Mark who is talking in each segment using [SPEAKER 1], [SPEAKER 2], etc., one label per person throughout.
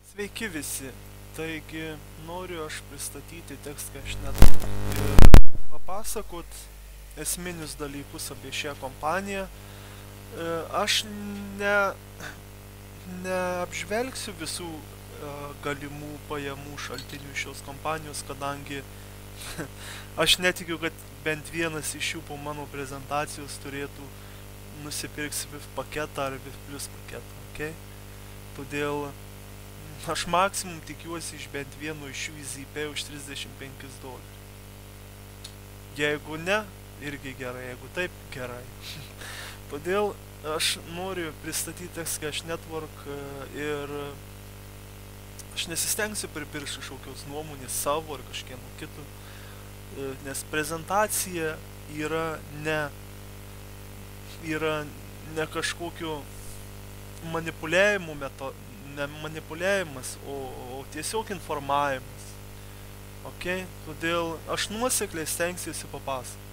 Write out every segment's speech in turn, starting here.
[SPEAKER 1] Sveiki visi. Taigi noriu aš pristatyti tekstkašnet ir papasakot esminius dalykus apie šią kompaniją. Aš neapžvelgsiu visų galimų pajamų šaltinių šios kompanijos, kadangi aš netikiu, kad bent vienas iš jų po mano prezentacijos turėtų nusipirks VIF paketą ar VIF Plus paketą, okay? Todėl aš maksimum tikiuosi iš bent vieno iš jų įzypė už $35. Jeigu ne, irgi gerai, jeigu taip, gerai. Todėl aš noriu pristatyti TextCash Network ir aš nesistengsiu pripirkti kažkokios nuomonės savo ar kažkieno kito, nes prezentacija yra ne kažkokio manipuliavimo ne manipuliavimas, o tiesiog informavimas. Okay? Todėl aš nuosekliai stengsiuosi papasakoti.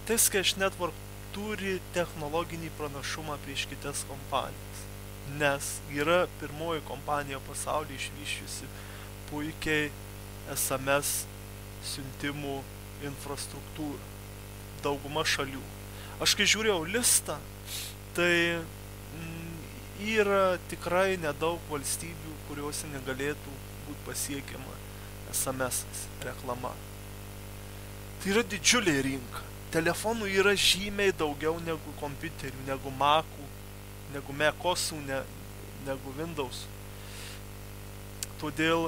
[SPEAKER 1] TextCash Network turi technologinį pranašumą prieš kitas kompanijas, nes yra pirmoji kompanija pasaulyje išvysčiusi puikiai SMS siuntimų infrastruktūrą. Dauguma šalių. Aš kai žiūrėjau listą, tai yra tikrai nedaug valstybių, kuriuose negalėtų būti pasiekiama SMS reklama. Tai yra didžiulė rinka. Telefonų yra žymiai daugiau negu kompiuterių, negu Macų, negu Macosų, negu Windowsų. Todėl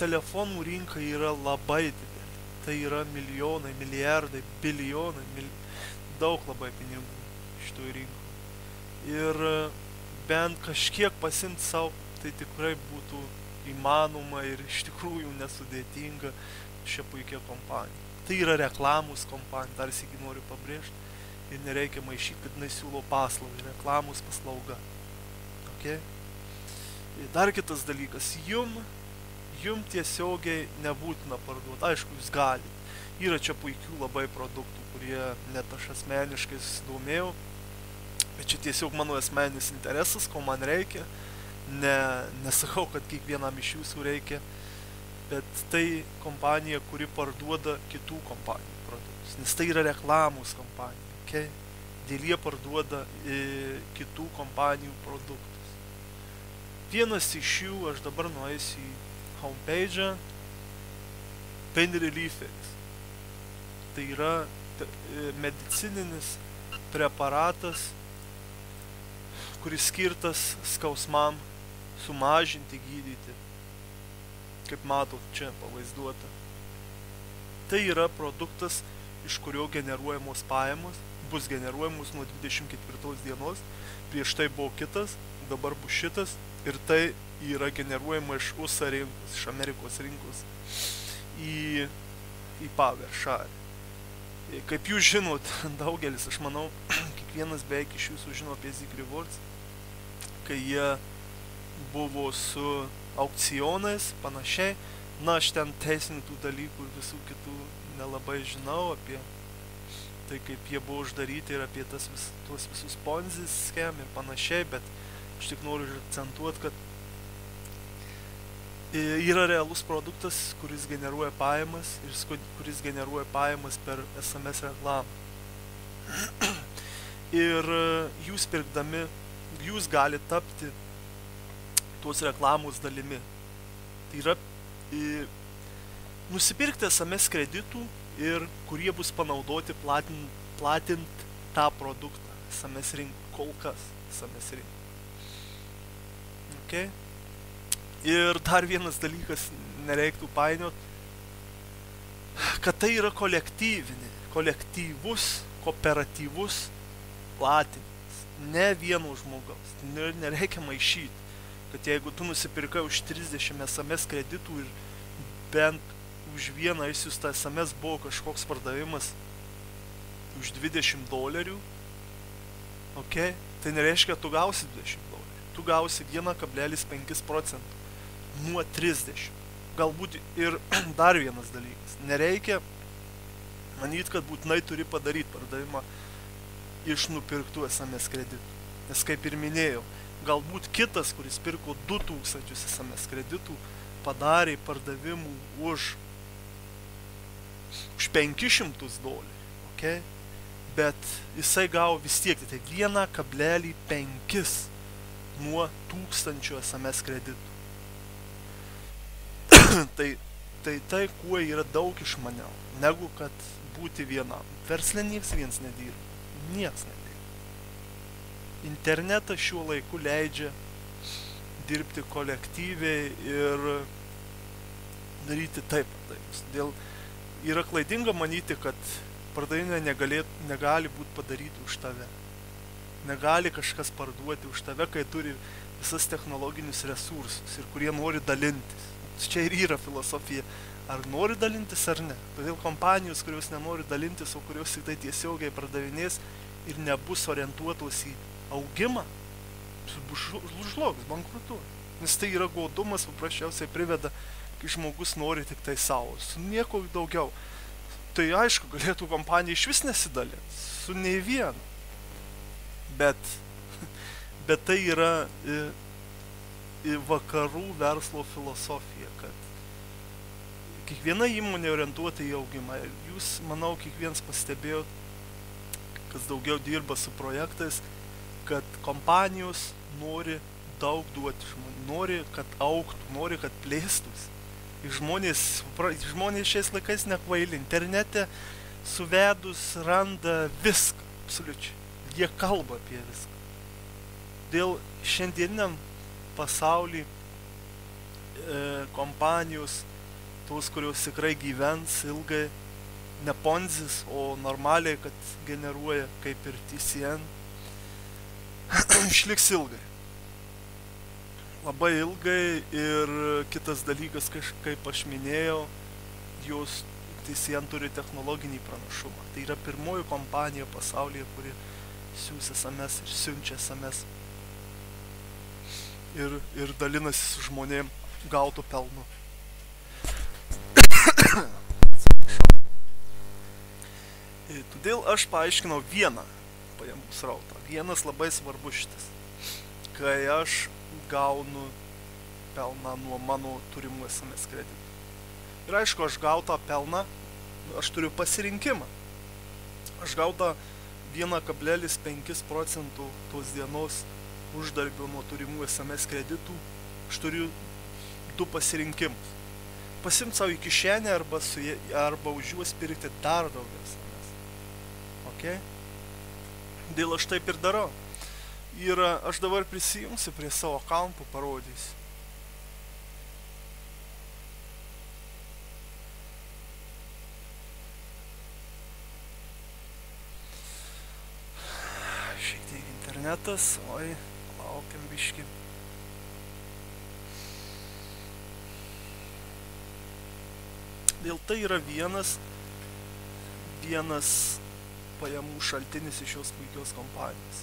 [SPEAKER 1] telefonų rinka yra labai didelė. Tai yra milijonai, milijardai, bilijonai, daug labai pinigų šitoj rinko. Ir bent kažkiek pasimti savo, tai tikrai būtų įmanoma ir iš tikrųjų nesudėtinga šią puikią kompaniją. Tai yra reklamos kompanija, dar sykį noriu pabrėžti, ir nereikia maišyti, kad jinai siūlo paslaugą, reklamos paslauga. Okay? Ir dar kitas dalykas, jum tiesiogiai nebūtina parduoti, aišku, jūs galite. Yra čia puikių labai produktų, kurie net aš asmeniškai susidomėjau, bet čia tiesiog mano asmeninis interesas, ko man reikia. Nesakau, kad kiekvienam iš jūsų reikia, bet tai kompanija, kuri parduoda kitų kompanijų produktus, nes tai yra reklamos kompanija, okay? Dėl jie parduoda kitų kompanijų produktus. Vienas iš jų, aš dabar nueisiu į homepage, Pain Relief. Tai yra medicininis preparatas, kuris skirtas skausmam sumažinti, gydyti. Kaip matot, čia pavaizduota. Tai yra produktas, iš kurio generuojamos pajamos, bus generuojamos nuo 24 dienos. Prieš tai buvo kitas, dabar bus šitas. Ir tai yra generuojama iš USA rinkos, iš Amerikos rinkos į Power šalį. Kaip jūs žinot, daugelis, aš manau, kiekvienas beveik iš jūsų žino apie Zik Rewards, kai jie buvo su aukcionais, panašiai. Na, aš ten teisinių tų dalykų ir visų kitų nelabai žinau apie tai, kaip jie buvo uždaryti ir apie tuos visus Ponzi schem ir panašiai, bet aš tik noriu akcentuoti, kad yra realus produktas, kuris generuoja pajamas ir kuris generuoja pajamas per SMS reklamą. Ir jūs pirkdami, jūs gali tapti tos reklamos dalimi. Tai yra nusipirkti SMS kreditų ir kurie bus panaudoti platint tą produktą SMS rinkai, kol kas SMS rinkai. Okay? Ir dar vienas dalykas, nereiktų painiot, kad tai yra kolektyvus, kooperatyvus platinimas, ne vieno žmogaus. Nereikia maišyti, kad jeigu tu nusipirkai už 30 SMS kreditų ir bent už vieną išsiųstą SMS buvo kažkoks pardavimas už $20, okay? Tai nereiškia, tu gausi $20. Tu gausi 1,5% nuo 30. Galbūt ir dar vienas dalykas. Nereikia manyti, kad būtinai turi padaryti pardavimą iš nupirktų SMS kreditų. Nes kaip ir minėjau, Galbūt kitas, kuris pirko 2000 SMS kreditų, padarė pardavimų už $500, okay? Bet jisai gavo vis tiek tai 1,5 nuo 1000 SMS kreditų. tai kuo yra daug išmaniau, negu kad būti vienam. Versle nieks viens nedirba. Nieks nedirba. Internetas šiuo laiku leidžia dirbti kolektyviai ir daryti taip. Dėl yra klaidinga manyti, kad pardavimai negali būti padaryti už tave. Negali kažkas parduoti už tave, kai turi visas technologinius resursus ir kurie nori dalintis. Čia ir yra filosofija, ar nori dalintis ar ne. Todėl kompanijos, kurios nenori dalintis, o kurios tik tai tiesiogiai pardavinės ir nebus orientuotos į augimą, žlugs, bankrutuoja. Nes tai yra godumas, paprasčiausiai priveda, kai žmogus nori tik tai savo, su nieko daugiau. Tai aišku, galėtų kompanija iš vis nesidalinti, su nei vienu. Bet tai yra vakarų verslo filosofija, kad kiekviena įmonė orientuota į augimą. Jūs, manau, kiekvienas pastebėjot, kas daugiau dirba su projektais, kad kompanijos nori daug duoti žmonių, nori, kad augtų, nori, kad plėstųsi. Ir žmonės šiais laikais nekvaili. Internete suvedus randa viską, absoliučiai. Jie kalba apie viską. Dėl šiandieniniam pasaulį kompanijos, tos, kurios tikrai gyvens ilgai, ne ponzis, o normaliai, kad generuoja kaip ir TCN, išliks ilgai. Labai ilgai. Ir kitas dalykas, kaip aš minėjau, jos TCN turi technologinį pranašumą. Tai yra pirmoji kompanija pasaulyje, kuri siūs SMS ir siunčia SMS ir dalinasi su žmonėm gautų pelnu. Todėl aš paaiškinau vieną pajamų srautą. Vienas labai svarbus šitas. Kai aš gaunu pelną nuo mano turimų SMS kreditų. Ir aišku, aš gautą pelną, aš turiu pasirinkimą. Aš gautą 1,5% tos dienos uždarbio nuo turimų SMS kreditų, aš turiu 2 pasirinkimus. Pasiimti savo į kišenę arba už juos pirkti dar daugiau SMS. Okay? Dėl aš taip ir darau. Ir aš dabar prisijungsiu prie savo akauntų, parodysiu. Šiek tiek internetas, oi, laukiam biškį. Dėl tai yra vienas pajamų šaltinis iš šios puikios kompanijos.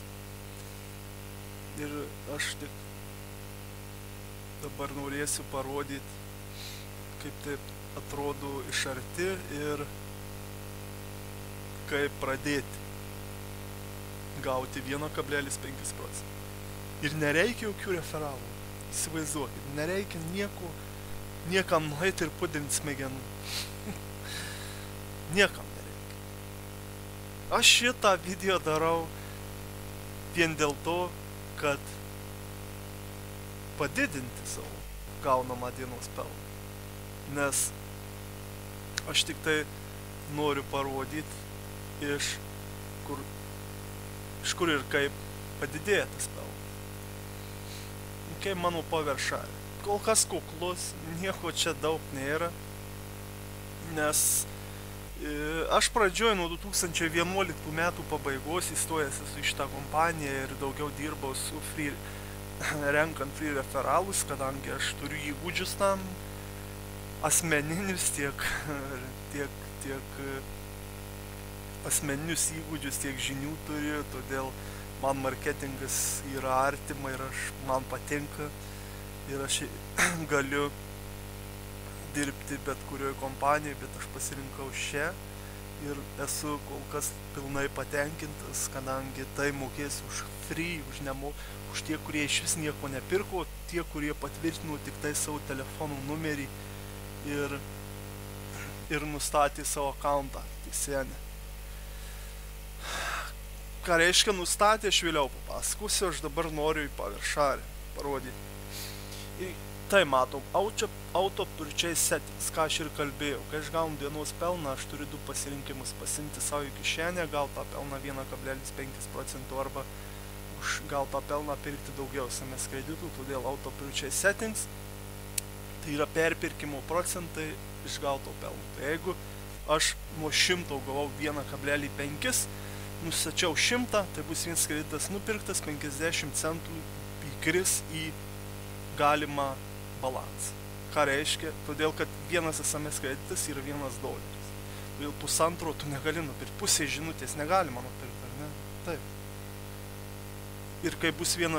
[SPEAKER 1] Ir aš tik dabar norėsiu parodyti, kaip taip atrodo iš arti ir kaip pradėti gauti 1,5%. Ir nereikia jokių referalų. Įsivaizduokit, nereikia niekam nueiti ir pudinti smegenų. Niekam nereikia. Aš šitą video darau vien dėl to, kad padidinti savo gaunamą dienos pelną. Nes aš tik tai noriu parodyti iš kur ir kaip padidėja tas pelnas. Kaip mano paviršelė. Kol kas kuklus, nieko čia daug nėra, nes aš pradžioj nuo 2011 metų pabaigos įstojęs esu į šitą kompaniją ir daugiau dirbau su renkant free referalus, kadangi aš turiu įgūdžius tam, asmeninius tiek asmeninius įgūdžius, tiek žinių turiu, todėl man marketingas yra artima ir man patinka ir aš galiu dirbti bet kurioje kompanijoje, bet aš pasirinkau šią ir esu kol kas pilnai patenkintas, kadangi tai mokėsiu už free, už tie, kurie iš vis nieko nepirko, tie, kurie patvirtino tik tai savo telefonų numerį ir nustatė savo akauntą teisenę. Ką reiškia nustatė, aš vėliau papasakosiu, aš dabar noriu į paviršarį parodyti. Ir tai matom, auto purchase settings, ką aš ir kalbėjau, kai aš gaunu dienos pelną, aš turiu 2 pasirinkimus: pasimti savo į kišenę, gal tą pelną 1,5% arba už gal tą pelną pirkti daugiau SMS kreditų, todėl auto purchase settings tai yra perpirkimo procentai iš gauto pelno. Tai jeigu aš nuo 100 gavau 1,5, nustačiau 100, tai bus vienas kreditas nupirktas, 50 centų įkris į galimą balansą. Ką reiškia? Todėl, kad vienas SMS kreditas yra $1. Todėl pusantro tu negali nupirkti, pusė žinutės negalima nupirkti, ar ne? Taip. Ir kai bus $1,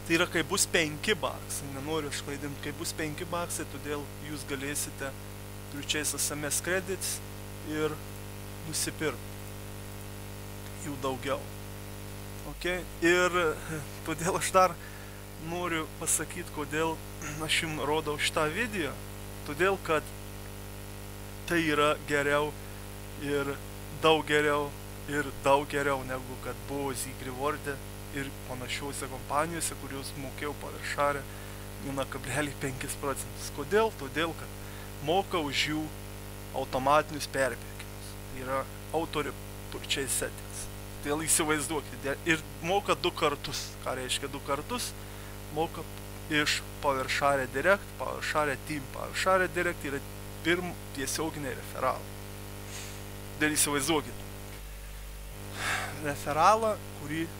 [SPEAKER 1] tai yra kai bus $5, nenoriu išklaidinti, kai bus $5, todėl jūs galėsite purchase SMS credits ir nusipirkti jų daugiau. Okay? Ir todėl aš dar noriu pasakyti, kodėl aš jums rodau šitą video. Todėl, kad tai yra geriau ir daug geriau negu kad buvo Zygrivorde ir panašiuose kompanijose, kurios mokėjau paviršarę 1,5%. Kodėl? Todėl, kad moka už jų automatinius perpirkimus. Tai yra auto purchase settings. Todėl įsivaizduokite. Ir moka 2 kartus. Ką reiškia 2 kartus? Moka iš paviršarę direct, paviršarę team. Paviršarę direct yra tiesioginiai referalai. Dėl įsivaizduokite. Referalą,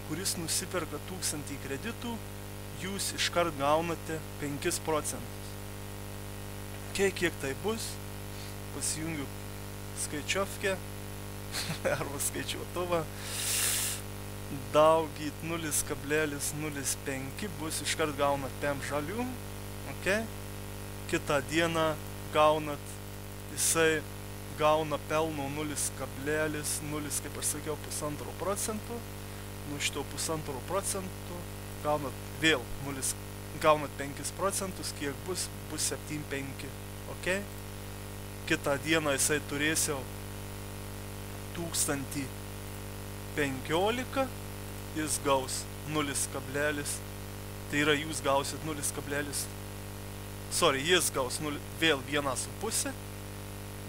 [SPEAKER 1] kuris nusiperka 1000 kreditų, jūs iškart gaunate 5%. Kiek tai bus? Pasijungiu skaičiovkę arba skaičiuotuvą. Daugit 0,05 bus, iškart gaunat 5 žalių. Okay? Kitą dieną gaunat, jisai gauna pelno 0,0, kaip aš sakiau, 1,5%. Nu šito 1,5% gaunat vėl 0, gaunat 5%, kiek bus 7,5. Okay? Kitą dieną jisai turės jau 1015, jis gaus 0, tai yra jūs gausit 0, jis gaus vėl 1,5,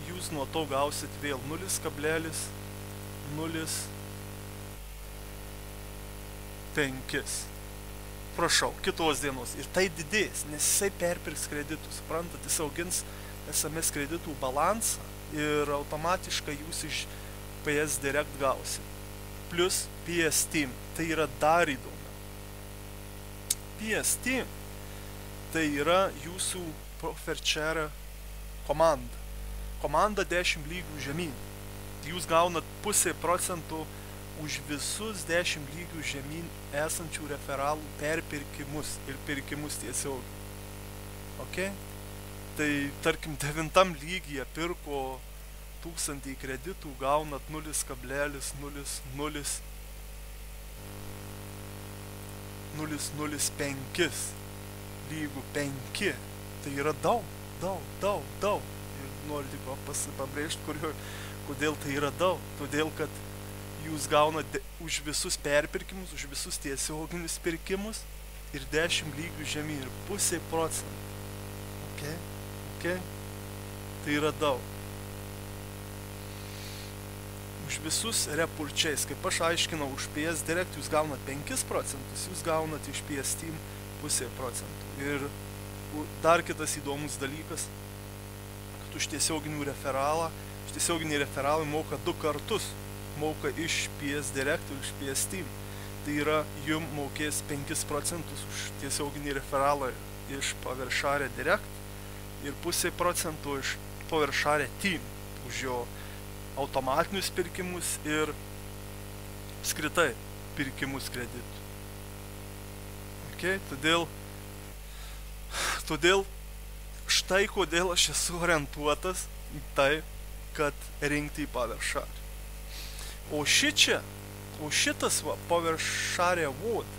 [SPEAKER 1] jūs nuo to gausit vėl 0,05. Prašau, kitos dienos. Ir tai didės, nes jisai perpirks kreditų, suprantat, jis augins SMS kreditų balansą ir automatiškai jūs iš PS Direct gausit. Plus PS Team, tai yra dar įdomiau. PS Team, tai yra jūsų Profitshare komanda. Komanda 10 lygių žemyn. Jūs gaunat 0,5% už visus 10 lygių žemyn esančių referalų perpirkimus ir pirkimus tiesiog. Okay? Tai tarkim 9 lygyje pirko 1000 kreditų, gaunat 0,00005 lygų 5. Tai yra daug. Ir noriu tik pabrėžti, kodėl tai yra daug. Todėl, kad jūs gaunat už visus perpirkimus, už visus tiesioginius pirkimus ir 10 lygių žemyn ir 0,5%. Okay? Tai yra daug. Už visus repurchase, kaip aš aiškinau, už PS Direct jūs gaunat 5%, jūs gaunat iš PS Team 0,5%. Ir dar kitas įdomus dalykas, kad už tiesioginių referalai moka 2 kartus. Moka iš PS Direct ir iš PS Team. Tai yra, jum mokės 5% už tiesioginį referalą iš paviršarę Direct ir 0,5% iš paviršarę Team, už jo automatinius pirkimus ir apskritai pirkimus kreditų. Okay? Todėl štai kodėl aš esu orientuotas į tai, kad rinkti į paviršarį. O šičia, O šitas va, PowerShare Award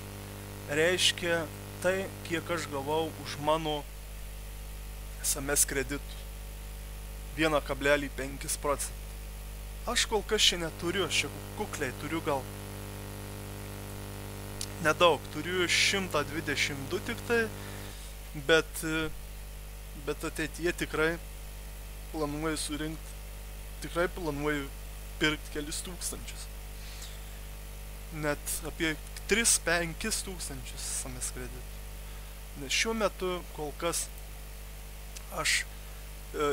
[SPEAKER 1] reiškia tai, kiek aš gavau už mano SMS kreditus. 1,5%. Aš kol kas čia neturiu, aš čia kukliai turiu gal nedaug, turiu 122 tik tai, bet ateityje tikrai planuoju surinkti, tikrai planuoju pirkti kelis tūkstančius. Net apie 3-5 tūkstančius SMS kreditų. Nes šiuo metu kol kas aš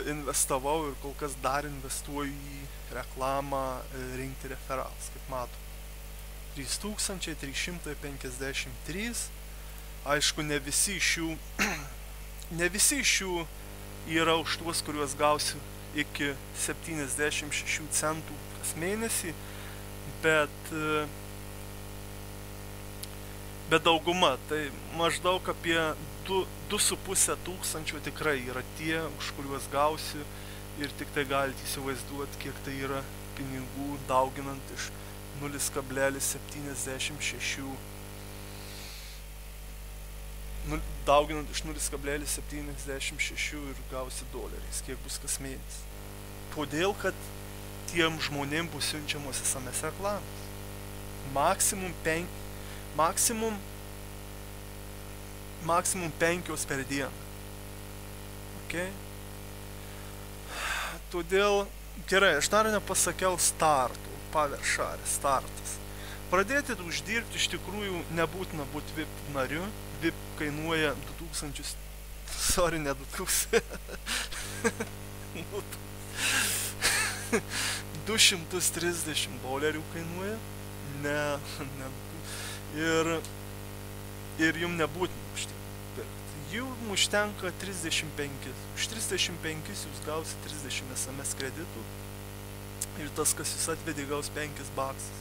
[SPEAKER 1] investavau ir kol kas dar investuoju į reklamą, rinkti referalus, kaip matom. 3353. Aišku, ne visi iš jų yra už tuos, kuriuos gausiu iki 76 centų kas mėnesį, bet dauguma, tai maždaug apie 2,5 tūkstančio tikrai yra tie, už kuriuos gausiu, ir tik tai galite įsivaizduoti, kiek tai yra pinigų dauginant iš 0,76 dauginant iš 0,76 ir gausi doleriais, kiek bus kas mėnesį. Todėl, kad tiem žmonėm bus siunčiamos SMS reklamos. Maksimum 5 per dieną. Okay? Todėl, gerai, aš dar nepasakiau startų, PowerShare startas. Pradėti uždirbti iš tikrųjų nebūtina būti VIP nariu. VIP kainuoja 230 dolerių kainuoja. Ir jums nebūtina užpirkti. Jums užtenka 35. Už 35 jūs gausit 30 SMS kreditų. Ir tas, kas jūs atvedė, gaus 5 baksus.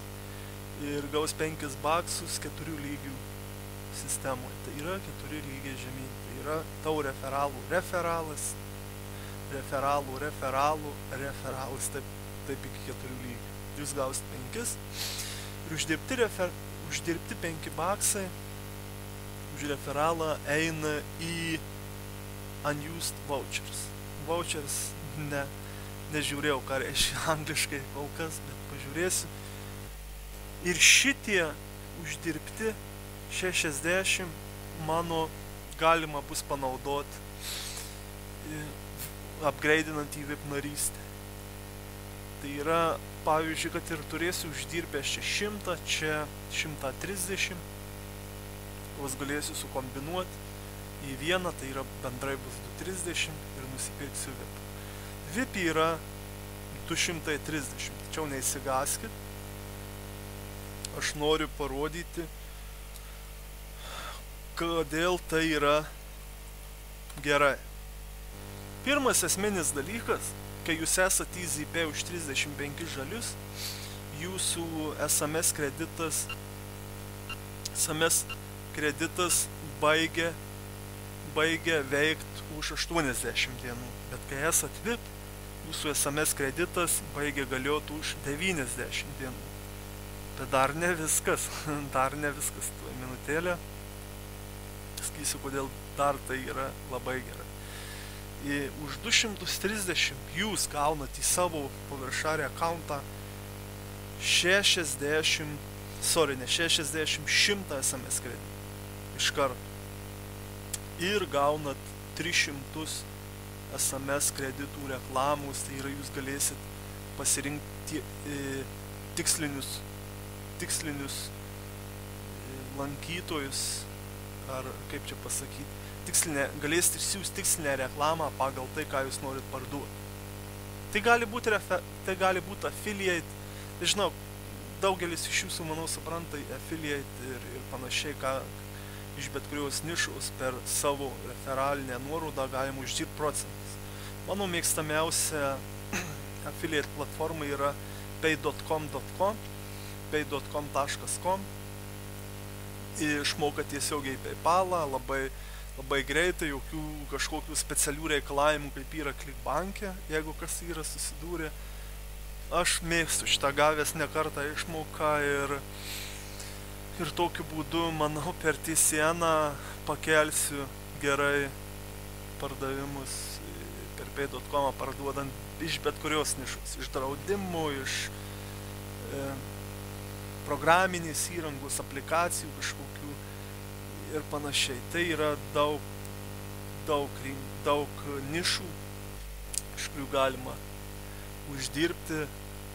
[SPEAKER 1] Ir gaus 5 baksus 4 lygių sistemoje. Tai yra 4 lygiai žemyn. Tai yra tau referalas, taip iki 4 lygių. Jūs gausit 5. Ir uždirbti 5 baksai už referalą eina į unused vouchers. Vouchers nežiūrėjau, ką reiškia angliškai kol kas, bet pažiūrėsiu. Ir šitie uždirbti 60 mano galima bus panaudoti upgraidinant į VIP narystę. Tai yra, pavyzdžiui, kad ir turėsiu uždirbęs čia 100, čia 130, tuos galėsiu sukombinuoti į vieną, tai yra bendrai bus 230 ir nusipirksiu VIP. VIP yra 230, tačiau neįsigaskit. Aš noriu parodyti, kodėl tai yra gerai. Pirmas esminis dalykas, kai jūs esate EasyPay už 35 žalius, jūsų SMS kreditas baigia veikti už 80 dienų. Bet kai esate VIP, jūsų SMS kreditas baigia galioti už 90 dienų. Bet dar ne viskas. Tuo minutėlę. Sakysiu, kodėl dar tai yra labai gerai. Už 230 jūs gaunat į savo PowerShare accountą 100 SMS kreditų iš karto. Ir gaunat 300 SMS kreditų reklamos, tai yra jūs galėsit pasirinkti tikslinius lankytojus, ar kaip čia pasakyti, galėsite išsiųsti tikslinę reklamą pagal tai, ką jūs norit parduoti. Tai gali būti affiliate, tai žinau, daugelis iš jūsų, manau, supranta affiliate ir panašiai, ką iš bet kurios nišos per savo referalinę nuorodą galima uždirbti procentus. Mano mėgstamiausia affiliate platforma yra pay.com. Išmoka tiesiogiai PayPalą, labai greitai, jokių kažkokių specialių reikalavimų, kaip yra Clickbank'e, jeigu kas yra susidūrė. aš mėgstu šitą gavęs ne kartą išmoką ir tokiu būdu, manau, per TCN pakelsiu gerai pardavimus per pay.com parduodant iš bet kurios nišos, iš draudimų, iš programinės įrangos, aplikacijų kažkokių ir panašiai. Tai yra daug nišų, iš kurių galima uždirbti,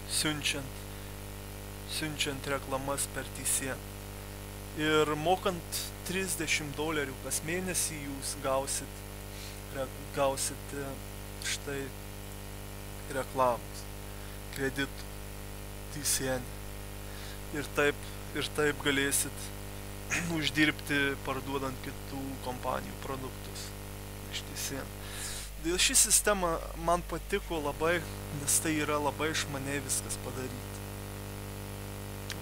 [SPEAKER 1] siunčiant reklamas per TCN. Ir mokant $30 kas mėnesį jūs gausit štai reklamos, kreditų TCN. Ir taip galėsit uždirbti parduodant kitų kompanijų produktus iš TCN. Dėl ši sistema man patiko labai, nes tai yra labai išmaniai viskas padaryti.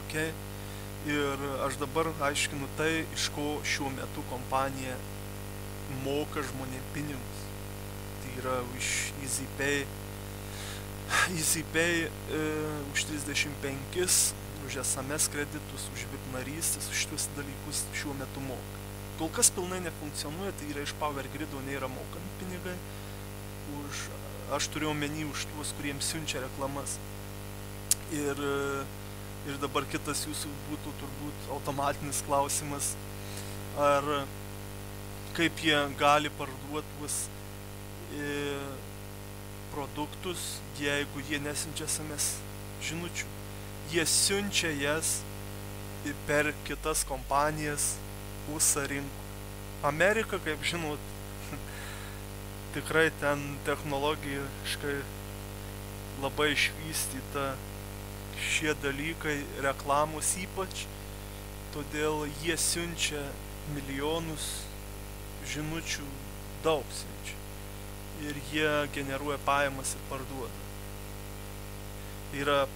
[SPEAKER 1] Okay? Ir aš dabar aiškinu tai, iš ko šiuo metu kompanija moka žmonėm pinigus. Tai yra iš EasyPay, už 35, už SMS kreditus, už VIP narystės, už šitus dalykus šiuo metu moka. Kol kas pilnai nefunkcionuoja, tai yra iš PowerGrido nėra mokami pinigai. Aš turiu omeny už tuos, kuriems siunčia reklamas. Ir dabar kitas jūsų būtų turbūt automatinis klausimas, ar kaip jie gali parduoti tuos produktus, jeigu jie nesiunčia SMS žinučių. Jie siunčia jas per kitas kompanijas USA rinkų. Amerika, kaip žinot, tikrai ten technologiškai labai išvystyta šie dalykai, reklamos ypač, todėl jie siunčia milijonus žinučių, daug siunčia. Ir jie generuoja pajamas ir parduoda.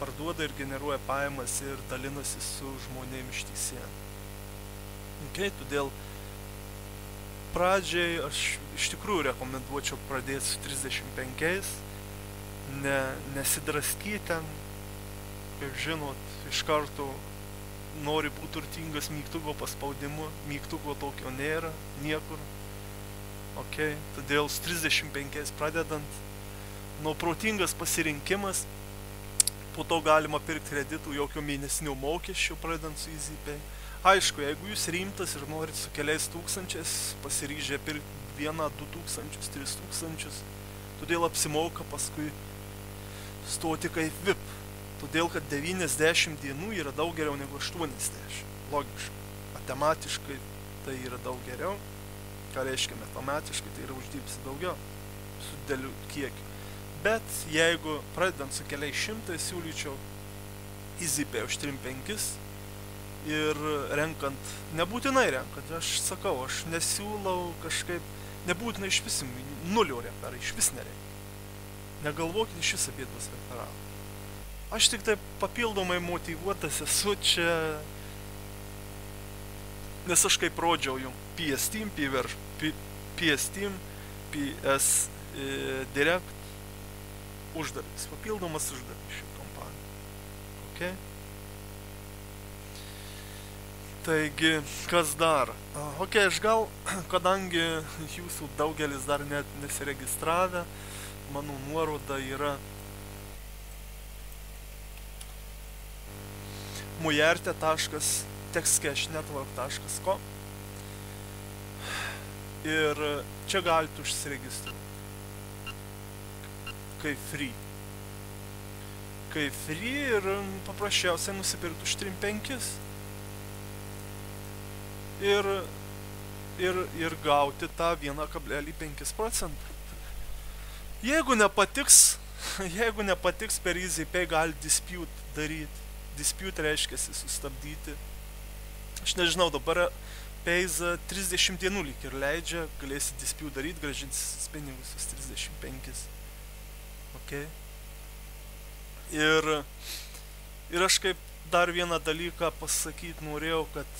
[SPEAKER 1] Parduoda ir generuoja pajamas ir dalinasi su žmonėm iš TCN. Okay, todėl pradžiai aš iš tikrųjų rekomenduočiau pradėti su 35, nesidraskyti ten, kaip žinot, iš karto nori būti turtingas mygtuko paspaudimu, mygtuko tokio nėra, niekur. Okay, todėl su 35 pradedant, protingas pasirinkimas, po to galima pirkti kreditų, jokio mėnesinio mokesčio pradedant su EasyPay. Aišku, jeigu jūs rimtas ir norit su keliais tūkstančiais, pasiryžę pirkti 1, 2 tūkstančius, 3 tūkstančius, todėl apsimoka paskui stoti kaip VIP. Todėl, kad 90 dienų yra daug geriau negu 80. Logiškai. Matematiškai tai yra daug geriau. Ką reiškia matematiškai, tai yra uždirbsi daugiau su dideliu kiekiu. Bet jeigu pradedant su keliais šimtais, siūlyčiau EasyPay už 35 ir renkant, nebūtinai renkant, aš sakau, aš nesiūlau kažkaip, nebūtinai iš vis nulio referai, iš vis nereikia. Negalvokit iš vis apie tuos referalus. Aš tik tai papildomai motyvuotas esu čia, nes aš kaip rodžiau jums PSTeam, PS Direct uždarbis, papildomas uždarbis šių kompanijų. Okay? Taigi, kas dar? Okay, aš gal, kadangi jūsų daugelis dar net nesiregistravę, mano nuoroda yra mujerte.texcashnetwork.com ir čia galite užsiregistruoti kaip free. Kaip free ir paprasčiausiai nusipirkti už 35 ir gauti tą 1,5%. Jeigu nepatiks per EasyPay, gali dispute daryti. Dispute reiškiasi sustabdyti. Aš nežinau, dabar Payza 30 dienų lyg ir leidžia, galėsi dispute daryti, grąžinsis pinigus 35. Okay. Ir aš kaip dar vieną dalyką pasakyti norėjau, kad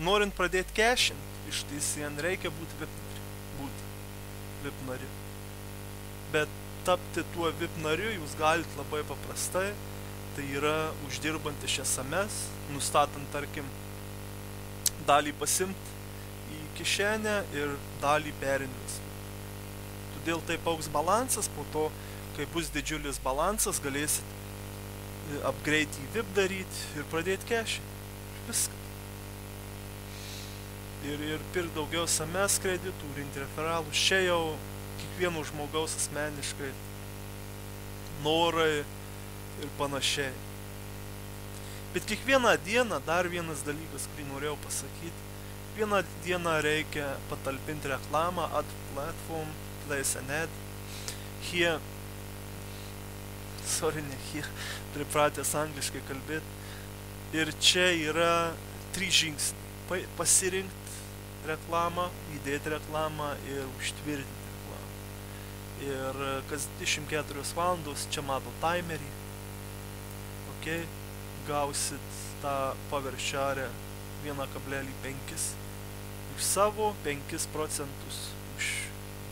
[SPEAKER 1] norint pradėti cashint iš TCN reikia būti VIP nariu. Bet tapti tuo VIP nariu jūs galite labai paprastai. Tai yra uždirbant iš SMS, nustatant, tarkim, dalį pasimti į kišenę ir dalį perinvestuoti. Todėl taip augs balansas, po to, kai bus didžiulis balansas, galėsit upgrade į VIP daryti ir pradėti cash'inti. Viskas. Ir pirkti daugiau SMS kreditų, rinkti referalus. Čia jau kiekvieno žmogaus asmeniškai norai ir panašiai. Bet kiekvieną dieną, dar vienas dalykas, kurį norėjau pasakyti, kiekvieną dieną reikia patalpinti reklamą, add platform, place an ad. Here, pripratęs angliškai kalbėti. Ir čia yra 3 žingsniai. Pasirinkti reklamą, įdėti reklamą ir užtvirtinti reklamą. Ir kas 24 valandos, čia mato timerį, okay, gausit tą paviršiarę 1,5 už savo, 5% už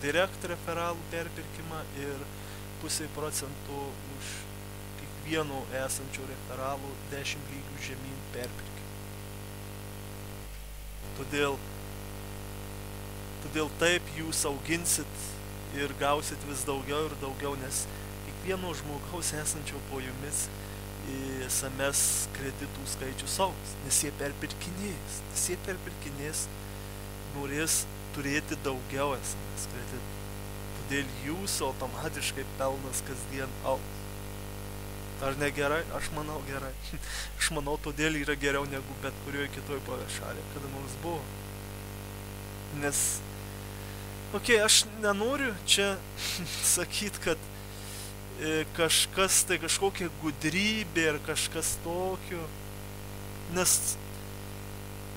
[SPEAKER 1] direct referalų perpirkimą ir 0,5% už kiekvieno esančio referalų 10 lygių žemyn perpirkimą. Todėl taip jūs auginsit ir gausit vis daugiau ir daugiau, nes kiekvieno žmogaus esančio po jumis SMS kreditų skaičius augs, nes jie perpirkinės, norės turėti daugiau SMS kreditų. Todėl jūsų automatiškai pelnas kasdien augs. Ar ne gerai? Aš manau gerai. Aš manau, todėl yra geriau negu bet kurioje kitoj paviršarė, kada mums buvo. Nes, aš nenoriu čia sakyti, kad kažkas tai kažkokia gudrybė ir kažkas tokio, nes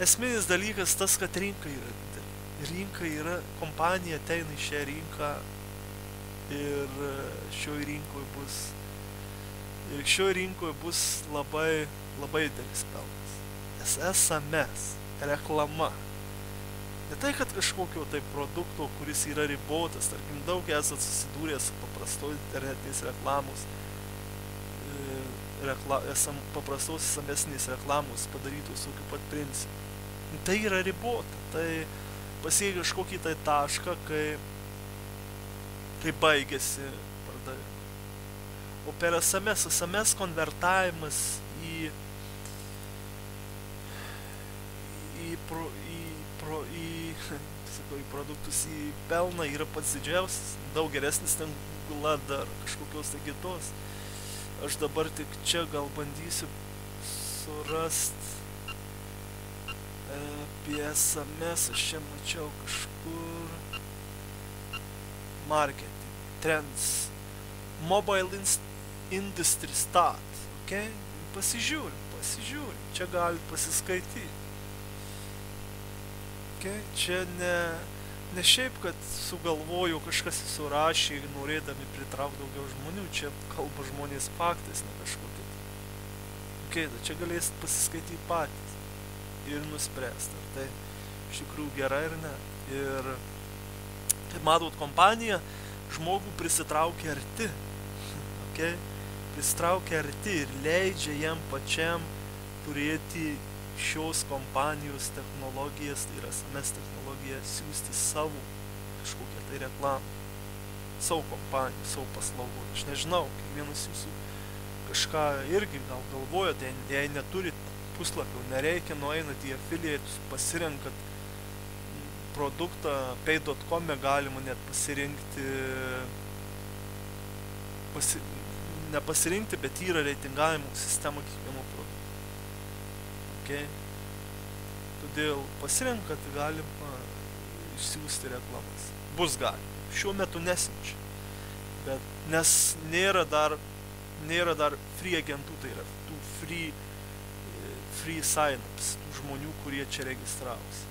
[SPEAKER 1] esminis dalykas tas, kad rinka yra didelė. Rinka yra, kompanija ateina į šią rinką ir šioj rinkoje bus labai, labai didelis pelnas. Nes SMS, reklama, ne tai, kad kažkokio tai produkto, kuris yra ribotas, tarkim, daug esat susidūrę su paprastos internetinės reklamos, paprastos SMS-inės reklamos padarytos tokiu pat principu. Tai yra ribota, tai pasiekia kažkokį tai tašką, kai baigėsi pardavimai. O per SMS konvertavimas į produktus, į pelną yra pats didžiausias, daug geresnis ten Google ar kažkokios tai kitos. Aš dabar tik čia gal bandysiu surast apie SMS, aš čia mačiau kažkur marketing, trends, mobile industry start, pasižiūrim, čia galit pasiskaityti. Čia ne šiaip, kad sugalvoju, kažkas surašė, norėdami pritraukti daugiau žmonių, čia kalba žmonės faktais, ne kažkokie. Čia galėsit pasiskaityti patys ir nuspręsti, ar tai iš tikrųjų gerai ar ne. Ir kaip matot, kompanija žmogų prisitraukia arti, prisitraukia arti ir leidžia jam pačiam turėti šios kompanijos technologijas, tai yra SMS technologija, siūsti savo kažkokią tai reklamą, savo kompaniją, savo paslaugų. Aš nežinau, kiekvienas jūsų kažką irgi gal galvojate, jei neturit puslapio, nereikia, nueinat į affiliates, pasirenkat produktą, pay.com galima net pasirinkti, nepasirinkti, bet yra reitingavimo sistema kiekvieno produkto. Todėl pasirenkat, galima išsiųsti reklamas. Bus galima. Šiuo metu nesiunčia. Bet nes nėra dar free agentų, tai yra tų free sign-ups, žmonių, kurie čia registravosi.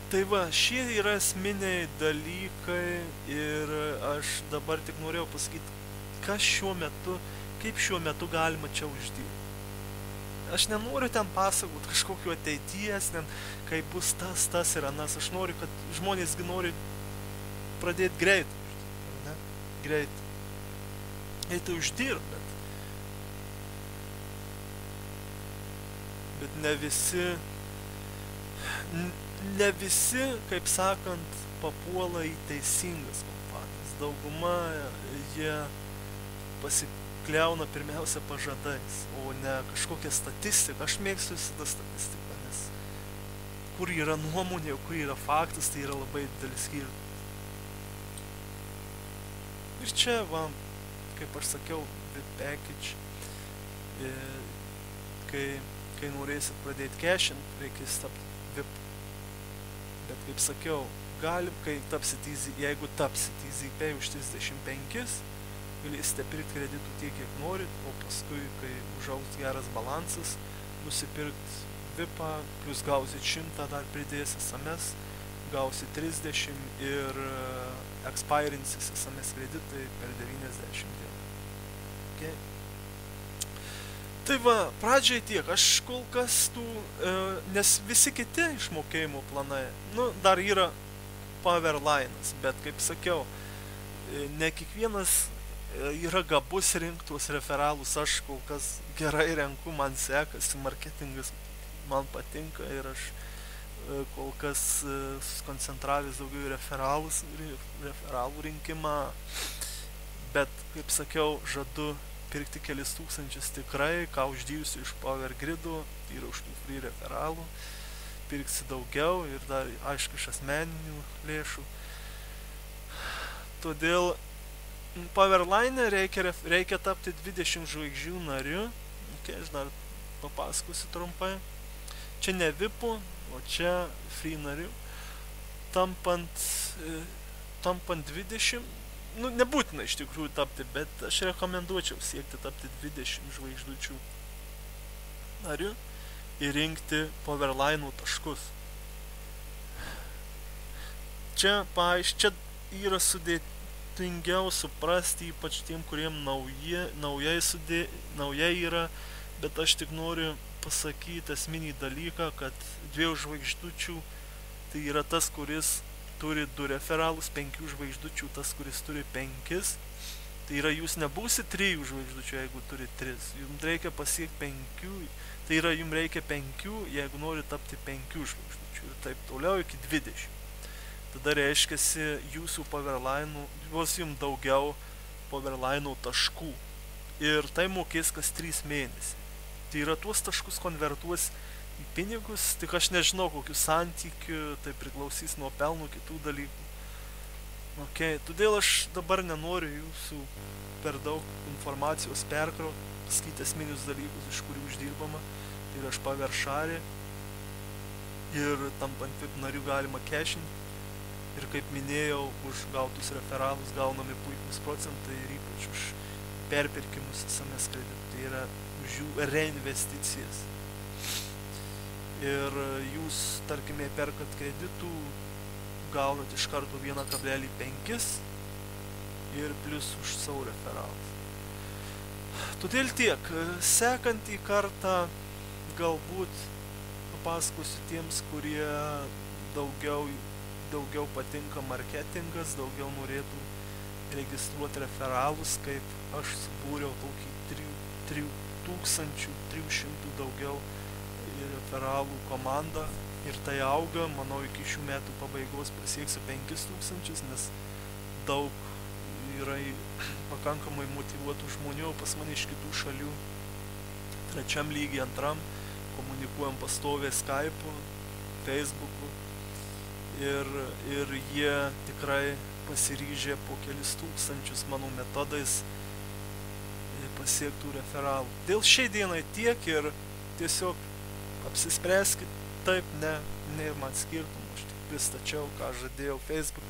[SPEAKER 1] Tai va, šie yra esminiai dalykai ir aš dabar tik norėjau pasakyti, kaip šiuo metu galima čia uždirbti. aš nenoriu ten pasakot kažkokiu ateities, ten, kai bus tas ir anas. Aš noriu, kad žmonėsgi nori pradėti greit, ne? Greit. Eiti uždirbt, bet ne visi, kaip sakant, papuola į teisingas kompanijas. Dauguma jie pasikliauna pirmiausia pažadais, o ne kažkokia statistika. Aš mėgstu visada statistiką, nes kur yra nuomonė, o kur yra faktas, tai yra labai didelis skirtumas. Ir čia, va, kaip aš sakiau, VIP package, kai norėsit pradėti cashint, reikės tapti VIP. Bet kaip sakiau, jeigu tapsit EasyPay už 35, galėsite pirkti kreditų tiek, kiek norit, o paskui, kai užaugs geras balansas, nusipirkt VIPą, plus gausit 100, dar pridės SMS, gausit 30 ir expirinsis SMS kreditai per 90 dienų. Okay. Tai va, pradžiai tiek, aš kol kas nes visi kiti išmokėjimo planai, dar yra Powerline'as, bet kaip sakiau, ne kiekvienas yra gabus rinkti tuos referalus, aš kol kas gerai renku, man sekasi, marketingas man patinka ir aš kol kas skoncentravęs daugiau referalų rinkimą, bet kaip sakiau, žadu pirkti kelis tūkstančius tikrai, ką uždirbsiu iš Power Gridų ir už tų free referalų, pirksi daugiau ir dar, aišku, iš asmeninių lėšų. Todėl Powerline reikia tapti 20 žvaigždžių nariu. Okay, aš dar papasakosiu trumpai. Čia ne VIPų, o čia free nariu. Tampant 20, nebūtina iš tikrųjų tapti, bet aš rekomenduočiau siekti tapti 20 žvaigždučių nariu ir rinkti Powerline'ų taškus. Čia yra sudėtingiau suprasti, ypač tiem, kuriem naujai yra, bet aš tik noriu pasakyti esminį dalyką, kad 2 žvaigždučių tai yra tas, kuris turi 2 referalus, 5 žvaigždučių, tas, kuris turi 5. Tai yra, jūs nebūsit 3 žvaigždučių, jeigu turi 3. Jums reikia pasiekti 5, tai yra, jums reikia 5, jeigu nori tapti 5 žvaigždučių. Ir taip toliau iki 20. Tada reiškiasi jūsų Powerline'ų, vos jums daugiau Powerline'ų taškų. Ir tai mokės kas 3 mėnesiai. Tai yra, tuos taškus konvertuos į pinigus, tik aš nežinau kokių santykių, tai priklausys nuo pelnų, kitų dalykų. Okay. Todėl aš dabar nenoriu jūsų per daug informacijos perkrauti, pasakyti esminius dalykus, iš kurių uždirbama. Tai yra, aš paveršarė ir tampant VIP narių galima cashinti. Ir kaip minėjau, už gautus referalus gaunami puikus procentai ir ypač už perpirkimus SMS kreditų. Tai yra už jų reinvesticijas. Ir jūs, tarkime, perkat kreditų, gaunat iš karto 1,5 ir plus už savo referalus. Todėl tiek, sekantį kartą galbūt papasakosiu tiems, kurie daugiau patinka marketingas, daugiau norėtų registruoti referalus, kaip aš subūriau tokį 3300 daugiau referalų komandą ir tai auga, manau, iki šių metų pabaigos pasieksiu 5000, nes daug yra pakankamai motyvuotų žmonių pas mane iš kitų šalių. 3 lygiai, 2 komunikuojam pastoviai Skype'u, Facebook'u ir jie tikrai pasiryžę po kelis tūkstančius mano metodais pasiektų referalų. Dėl šiai dienai tiek ir tiesiog apsispręskit, taip, ne ir man skirtumų, aš tik pristačiau, ką žadėjau Facebook